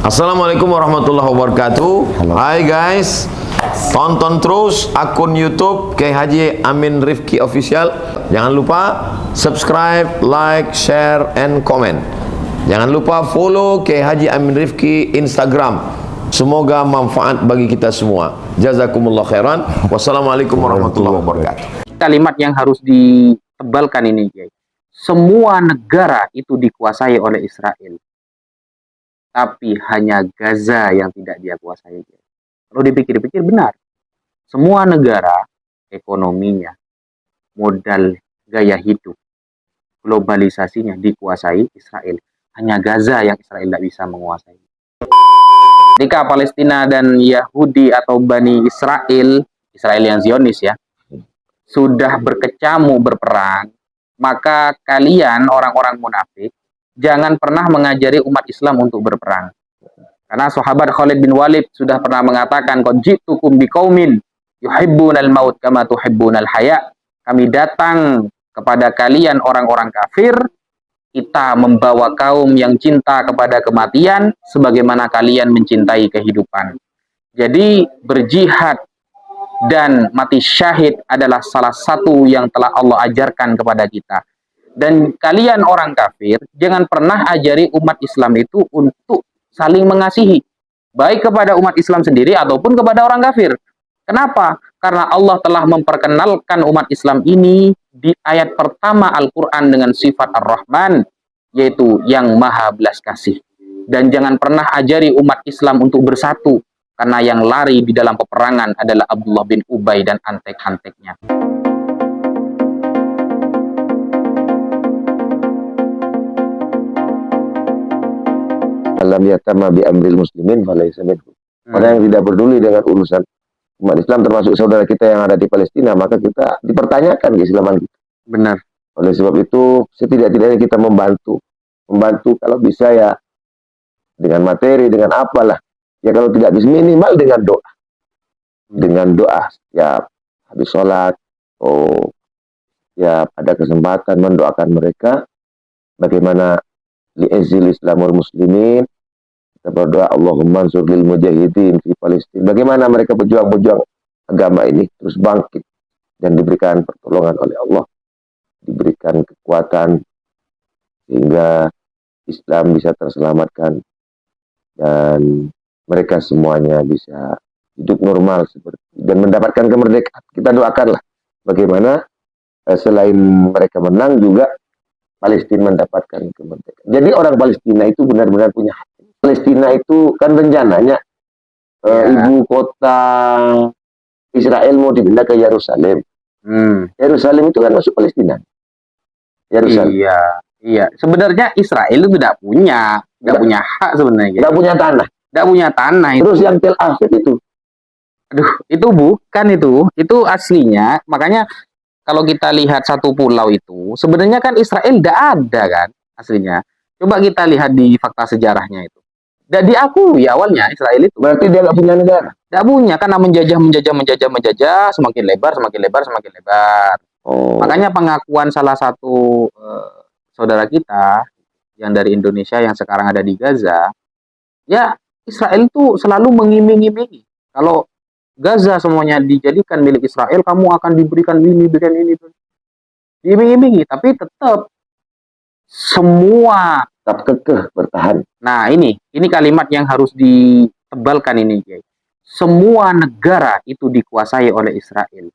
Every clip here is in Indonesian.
Assalamualaikum warahmatullahi wabarakatuh. Hai guys, tonton terus akun YouTube Kiai Haji Amin Rifki Official. Jangan lupa subscribe, like, share, and comment. Jangan lupa follow Kiai Haji Amin Rifki Instagram. Semoga manfaat bagi kita semua. Jazakumullah khairan. Wassalamualaikum warahmatullahi wabarakatuh. Kalimat yang harus ditebalkan ini, Kiai. Semua negara itu dikuasai oleh Israel, tapi hanya Gaza yang tidak dia kuasai. Kalau dipikir-pikir benar, semua negara, ekonominya, modal gaya hidup, globalisasinya dikuasai Israel. Hanya Gaza yang Israel tidak bisa menguasai. Ketika Palestina dan Yahudi atau Bani Israel yang Zionis ya, sudah berkecamuk berperang, maka kalian orang-orang munafik jangan pernah mengajari umat Islam untuk berperang. Karena sahabat Khalid bin Walid sudah pernah mengatakan, qad ji'tukum biqaumin yuhibbunal maut kama tuhibbunal haya. Kami datang kepada kalian orang-orang kafir, kita membawa kaum yang cinta kepada kematian sebagaimana kalian mencintai kehidupan. Jadi berjihad dan mati syahid adalah salah satu yang telah Allah ajarkan kepada kita. Dan kalian orang kafir, jangan pernah ajari umat Islam itu untuk saling mengasihi, baik kepada umat Islam sendiri ataupun kepada orang kafir. Kenapa? Karena Allah telah memperkenalkan umat Islam ini di ayat pertama Al-Quran dengan sifat Ar-Rahman, yaitu yang maha belas kasih. Dan jangan pernah ajari umat Islam untuk bersatu, karena yang lari di dalam peperangan adalah Abdullah bin Ubay dan antek-anteknya. Alam yatama bi amril muslimin falaysa minhum. Orang yang tidak peduli dengan urusan umat Islam, termasuk saudara kita yang ada di Palestina, maka kita dipertanyakan keislaman kita. Benar. Oleh sebab itu, setidak-tidaknya kita membantu kalau bisa ya dengan materi, dengan apalah. Ya kalau tidak bisa, minimal dengan doa. Dengan doa ya habis sholat, ya pada kesempatan mendoakan mereka bagaimana li'izil islamul muslimin. Kita berdoa Allahumma ansur lil mujahidin fi Palestina. Bagaimana mereka berjuang agama ini terus bangkit dan diberikan pertolongan oleh Allah, diberikan kekuatan sehingga Islam bisa terselamatkan dan mereka semuanya bisa hidup normal dan mendapatkan kemerdekaan. Kita doakanlah bagaimana selain mereka menang juga Palestina mendapatkan kemerdekaan. Jadi orang Palestina itu benar-benar punya hati. Palestina itu kan rencananya ibu kota Israel mau dipindah ke Yerusalem. Yerusalem itu kan masuk Palestina. Yerusalem. Iya. Sebenarnya Israel itu tidak punya hak sebenarnya. Tidak punya tanah. Tidak punya tanah. Terus yang Tel Aviv itu. Aduh, itu bukan itu aslinya. Makanya kalau kita lihat satu pulau itu, sebenarnya kan Israel tidak ada kan aslinya. Coba kita lihat di fakta sejarahnya itu. Tidak diakui awalnya Israel itu. Berarti dia nggak punya negara. Tidak punya, karena menjajah, semakin lebar. Makanya pengakuan salah satu saudara kita yang dari Indonesia yang sekarang ada di Gaza, ya Israel itu selalu mengiming-imingi. Kalau Gaza semuanya dijadikan milik Israel, kamu akan diberikan ini. Diiming-imingi, tapi tetap semua tetap kekeh bertahan. Nah, ini kalimat yang harus ditebalkan ini, Kiai. Semua negara itu dikuasai oleh Israel,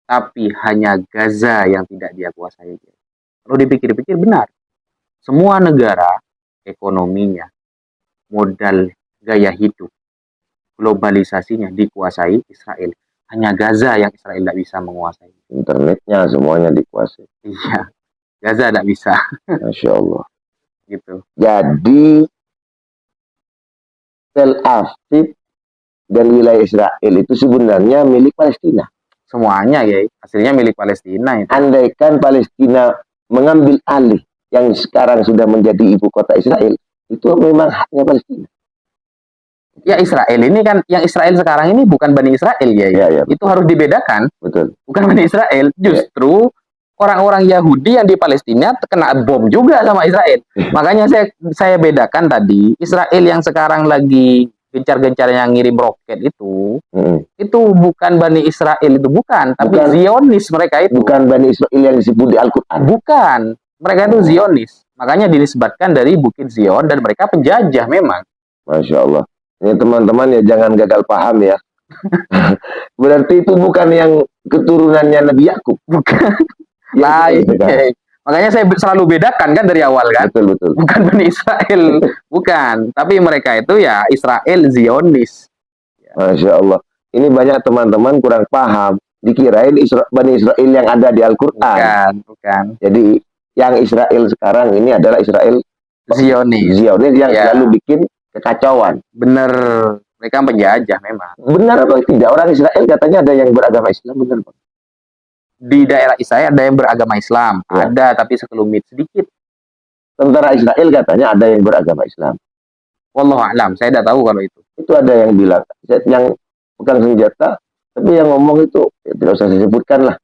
tapi hanya Gaza yang tidak dia kuasai. Kalau dipikir-pikir benar, semua negara, ekonominya, modal gaya hidup, globalisasinya dikuasai Israel. Hanya Gaza yang Israel tidak bisa menguasai. Internetnya semuanya dikuasai. Iya, Gaza tidak bisa. Masya Allah. Gitu. Jadi Tel Aviv dan wilayah Israel itu sebenarnya milik Palestina. Semuanya ya, hasilnya milik Palestina itu. Andaikan Palestina mengambil alih yang sekarang sudah menjadi ibu kota Israel, itu memang haknya Palestina. Ya Israel ini kan, yang Israel sekarang ini bukan Bani Israel ya. Ya. Itu harus dibedakan. Betul. Bukan Bani Israel, justru orang-orang Yahudi yang di Palestina kena bom juga sama Israel. Makanya saya bedakan tadi, Israel yang sekarang lagi gencar-gencarnya ngirim roket itu bukan Bani Israel, itu bukan, tapi Bukan. Zionis mereka itu. Bukan Bani Israel yang disebut di Al-Quran. Bukan, mereka itu Zionis. Makanya dinisbatkan dari Bukit Zion dan mereka penjajah memang. Masya Allah. Ini teman-teman ya jangan gagal paham ya. Berarti itu bukan yang keturunannya Nabi Yakub. Bukan. Ya, Lain. betul, kan? Makanya saya selalu bedakan kan dari awal kan. Betul, betul. Bukan Bani Israel, bukan. Tapi mereka itu ya Israel Zionis. Masya Allah. Ini banyak teman-teman kurang paham. Dikirain Bani Israel yang ada di Al-Quran. Bukan, bukan. Jadi yang Israel sekarang ini adalah Israel Zionis. Zionis yang Ya. selalu bikin kekacauan. Bener, mereka penjajah memang. Benar apa tidak? Orang Israel katanya ada yang beragama Islam, benar Pak? Di daerah Israel ada yang beragama Islam, Ya. ada tapi sekelumit sedikit. Tentara Israel katanya ada yang beragama Islam. Wallahu a'lam, saya tidak tahu kalau itu. Itu ada yang bilang, yang pegang senjata, tapi yang ngomong itu ya tidak usah disebutkan lah.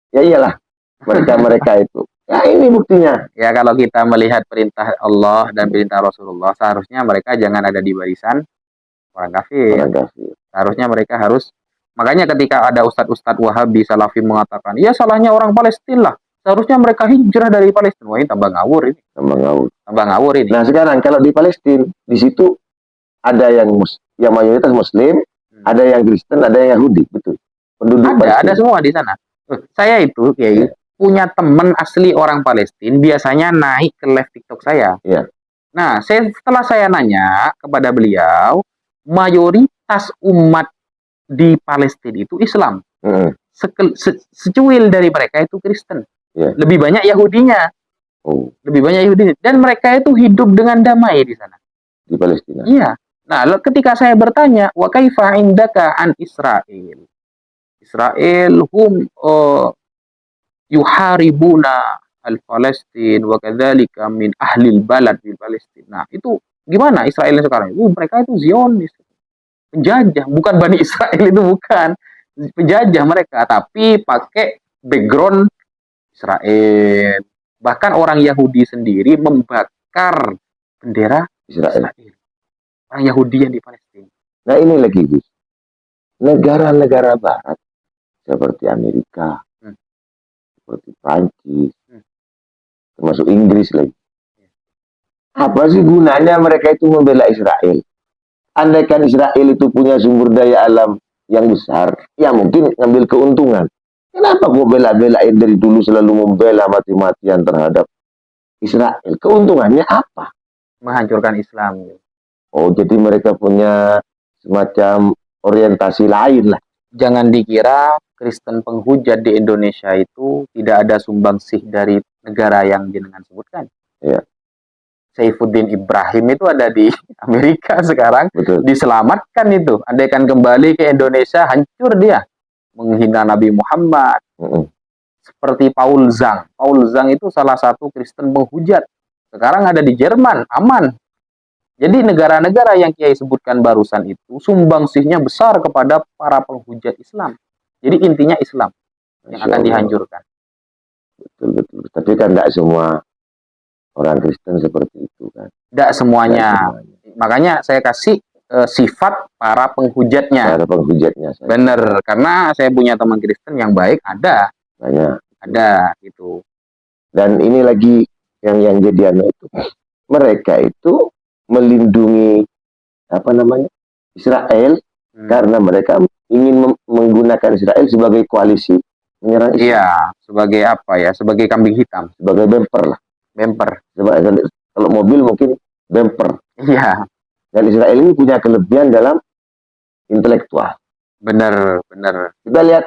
Ya iyalah, mereka itu. Ya ini buktinya. Ya kalau kita melihat perintah Allah dan perintah Rasulullah, seharusnya mereka jangan ada di barisan orang kafir. Orang kafir. Seharusnya mereka harus, makanya ketika ada ustadz-ustadz Wahabi Salafi mengatakan, ya salahnya orang Palestina lah, seharusnya mereka hijrah dari Palestina. Wah, ini tambah ngawur ini. Tambah ngawur ini. Nah sekarang kalau di Palestina, di situ ada yang mayoritas Muslim, ada yang Kristen, ada yang Yahudi, betul. Penduduk ada semua di sana. Saya itu Kiai punya teman asli orang Palestina, biasanya naik ke live TikTok saya. Ya. Nah, setelah saya nanya kepada beliau, mayoritas umat di Palestina itu Islam. Secuil dari mereka itu Kristen. Ya. Lebih banyak Yahudinya. Lebih banyak Yahudi. Dan mereka itu hidup dengan damai di sana. Di Palestina. Iya. Nah, ketika saya bertanya, wa kaifa indaka an Israel? Israel hum yuharibuna al-Palestin wa kadzalika min ahlil balad di Palestina. Nah, itu gimana Israel sekarang? Mereka itu Zionis. Penjajah, bukan Bani Israel itu bukan. Penjajah mereka, tapi pakai background Israel. Bahkan orang Yahudi sendiri membakar bendera Israel. Orang Yahudi yang di Palestina. Nah ini lagi, Gus. Negara-negara barat seperti Amerika, seperti Prancis, termasuk Inggris lagi. Apa sih gunanya mereka itu membela Israel? Andaikan Israel itu punya sumber daya alam yang besar, ya mungkin ngambil keuntungan. Kenapa kok bela-belain dari dulu selalu membela mati-matian terhadap Israel? Keuntungannya apa? Menghancurkan Islam. Oh, jadi mereka punya semacam orientasi lain lah. Jangan dikira Kristen penghujat di Indonesia itu tidak ada sumbangsih dari negara yang jenengan sebutkan. Ya. Saifuddin Ibrahim itu ada di Amerika sekarang. Betul. Diselamatkan itu. Andaikan kembali ke Indonesia, hancur dia. Menghina Nabi Muhammad. Seperti Paul Zhang. Paul Zhang itu salah satu Kristen penghujat. Sekarang ada di Jerman, aman. Jadi negara-negara yang Kiai sebutkan barusan itu sumbangsihnya besar kepada para penghujat Islam. Jadi intinya Islam yang akan dihancurkan. Betul. Tapi kan tidak semua orang Kristen seperti itu kan. Tidak semuanya. Makanya saya kasih sifat para penghujatnya. Para penghujatnya. Bener, karena saya punya teman Kristen yang baik ada. Banyak. Ada gitu. Dan ini lagi yang jadian itu. Mereka itu melindungi Israel karena mereka ingin menggunakan Israel sebagai koalisi menyerang Israel. Iya, sebagai apa ya? Sebagai kambing hitam, sebagai bumper lah. Bumper. Kalau mobil mungkin bumper. Iya. Dan Israel ini punya kelebihan dalam intelektual. Benar. Kita lihat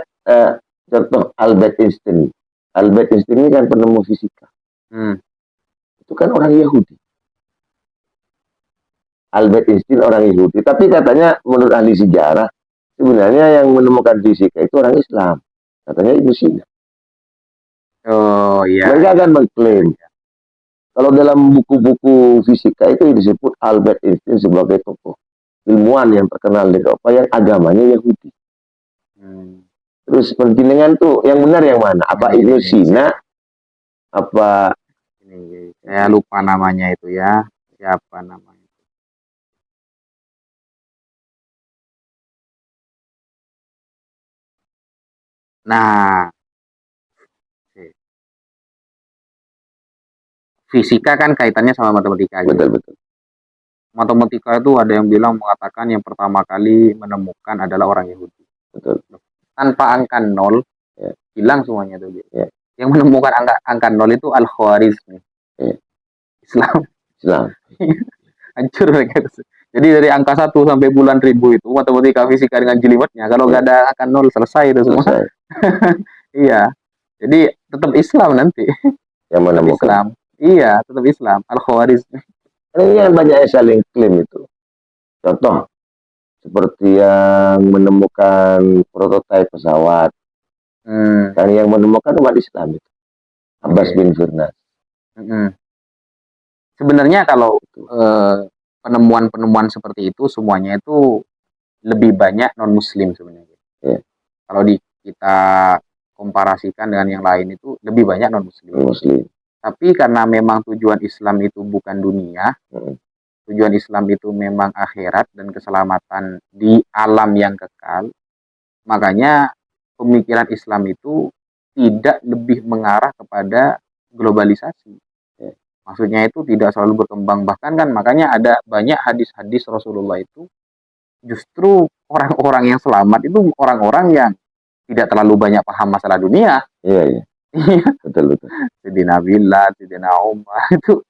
contoh Albert Einstein. Albert Einstein ini kan penemu fisika. Itu kan orang Yahudi. Albert Einstein orang Yahudi, tapi katanya menurut ahli sejarah sebenarnya yang menemukan fisika itu orang Islam, katanya Ibnu Sina. Oh iya. Mereka akan mengklaim kalau dalam buku-buku fisika itu disebut Albert Einstein sebagai tokoh ilmuwan yang terkenal di Eropa yang agamanya Yahudi. Terus pentingan tuh yang benar yang mana? Apa Ibnu Sina? Apa Ini saya lupa namanya itu ya. Siapa namanya? Nah, fisika kan kaitannya sama matematika gitu. betul-betul? Matematika itu ada yang bilang mengatakan yang pertama kali menemukan adalah orang Yahudi. Betul. Tanpa angka 0, Ya. hilang semuanya tuh. Ya. Yang menemukan angka 0 itu Al-Khwarizmi. Ya. Islam. Islam. Hancur mereka. Jadi dari angka 1 sampai bulan ribu itu matematika fisika dengan jelimetnya. Kalau nggak ada angka 0 selesai itu semua. Selesai. Iya. Jadi tetap Islam nanti. Yang menemukan. Islam. Iya, tetap Islam. Al-Khawarizmi. Ini yang banyak yang saling klaim itu. Contoh, seperti yang menemukan prototipe pesawat. Dan yang menemukan umat Islam itu. Abbas bin Firnas. Sebenarnya kalau penemuan-penemuan seperti itu semuanya itu lebih banyak non-muslim sebenarnya. Ya. Kalau kita komparasikan dengan yang lain itu lebih banyak non-muslim. Muslim. Tapi karena memang tujuan Islam itu bukan dunia, tujuan Islam itu memang akhirat dan keselamatan di alam yang kekal, makanya pemikiran Islam itu tidak lebih mengarah kepada globalisasi. Maksudnya itu tidak selalu berkembang. Bahkan kan makanya ada banyak hadis-hadis Rasulullah itu justru orang-orang yang selamat itu orang-orang yang tidak terlalu banyak paham masalah dunia. Iya, iya. Betul-betul. Sayyidina Bilal, Sayyidina Umar itu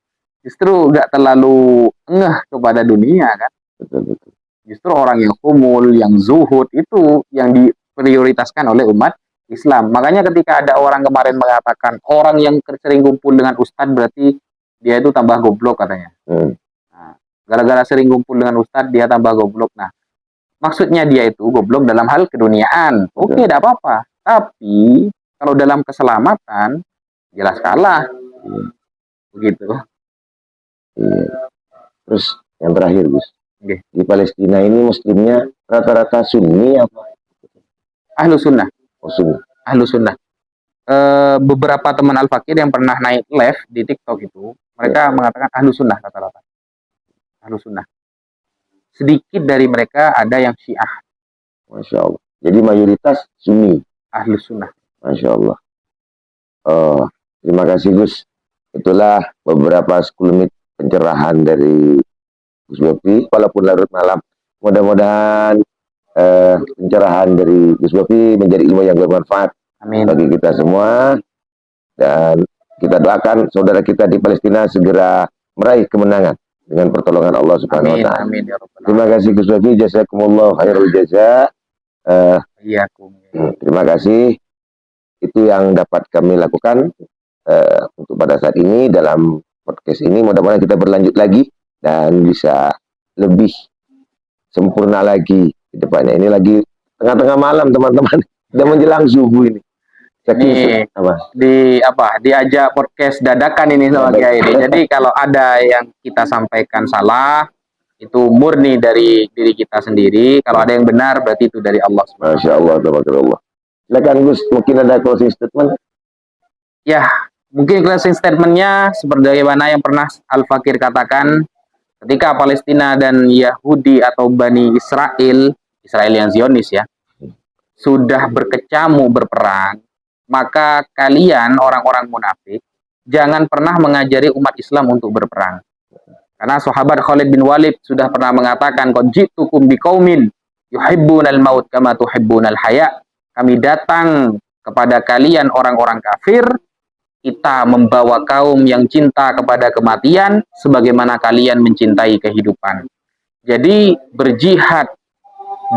justru nggak terlalu ngeh kepada dunia kan. Betul-betul. Justru orang yang humul, yang zuhud itu yang diprioritaskan oleh umat Islam. Makanya ketika ada orang kemarin mengatakan orang yang sering kumpul dengan ustadz berarti dia itu tambah goblok katanya. Nah, gara-gara sering kumpul dengan ustadz dia tambah goblok. Nah, maksudnya dia itu goblok dalam hal keduniaan. Oke, tidak apa-apa. Tapi kalau dalam keselamatan jelas kalah. Begitu. Iya. Terus yang terakhir, Gus. Okay. Di Palestina ini muslimnya rata-rata Sunni apa? Ahlu sunnah. Oh, Sunni. Ahlu sunnah. Beberapa teman Al-Fakir yang pernah naik live di TikTok itu, mereka mengatakan ahlu sunnah rata-rata. Ahlu sunnah. Sedikit dari mereka ada yang Syiah. Masya Allah. Jadi mayoritas Sunni. Ahlu sunnah. Masya Allah. Terima kasih, Gus. Itulah beberapa sekelumit pencerahan dari Gus Bopi. Walaupun larut malam, mudah-mudahan pencerahan dari Gus Bopi menjadi ilmu yang bermanfaat. Amin. Bagi kita semua. Dan kita doakan saudara kita di Palestina segera meraih kemenangan dengan pertolongan Allah Subhanahu wa taala. Amin ya rabbal alamin. Terima kasih Gus Bopi, jazakumullah khairul jaza. Terima kasih. Itu yang dapat kami lakukan untuk pada saat ini dalam podcast ini. Mudah-mudahan kita berlanjut lagi dan bisa lebih sempurna lagi di depannya. Ini lagi tengah-tengah malam teman-teman, sudah menjelang subuh ini. Diajak podcast dadakan ini sama Kiai ini. Jadi kalau ada yang kita sampaikan salah, itu murni dari diri kita sendiri. Kalau ada yang benar, berarti itu dari Allah. Masya Allah, tabarakallah. Silakan Gus, mungkin ada closing statement? Ya, mungkin closing statementnya seperti bagaimana yang pernah Al-Fakir katakan, ketika Palestina dan Yahudi atau Bani Israel yang Zionis ya, sudah berkecamuk berperang, maka kalian orang-orang munafik jangan pernah mengajari umat Islam untuk berperang. Karena sahabat Khalid bin Walid sudah pernah mengatakan, qad ji'tukum biqaumin yuhibbunal maut kama tuhibbunal haya. Kami datang kepada kalian orang-orang kafir, kita membawa kaum yang cinta kepada kematian sebagaimana kalian mencintai kehidupan. Jadi berjihad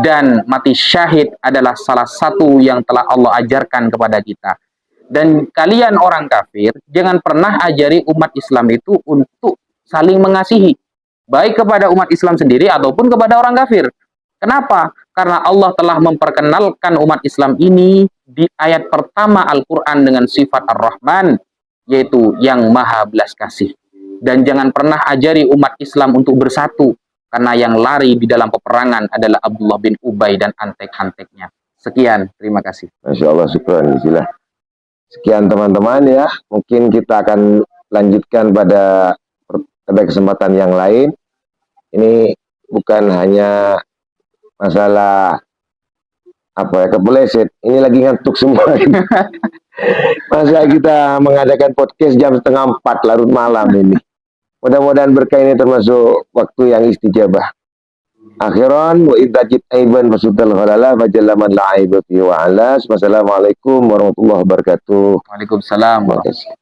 dan mati syahid adalah salah satu yang telah Allah ajarkan kepada kita. Dan kalian orang kafir, jangan pernah ajari umat Islam itu untuk saling mengasihi, baik kepada umat Islam sendiri ataupun kepada orang kafir. Kenapa? Karena Allah telah memperkenalkan umat Islam ini di ayat pertama Al-Quran dengan sifat Ar-Rahman, yaitu yang maha belas kasih. Dan jangan pernah ajari umat Islam untuk bersatu, karena yang lari di dalam peperangan adalah Abdullah bin Ubay dan antek-anteknya. Sekian, terima kasih. Masya Allah, syukran. Bismillah. Sekian teman-teman ya. Mungkin kita akan lanjutkan pada kesempatan yang lain. Ini bukan hanya masalah apa ya, kepleset. Ini lagi ngantuk semua. Masa kita mengadakan podcast jam 3:30 larut malam ini. Mudah-mudahan berkah ini termasuk waktu yang istijabah. Akhiran wa idajid aiban fasudal halala fajallaman la'aibati wa alas. Wassalamualaikum warahmatullahi wabarakatuh. Waalaikumsalam. Terima kasih.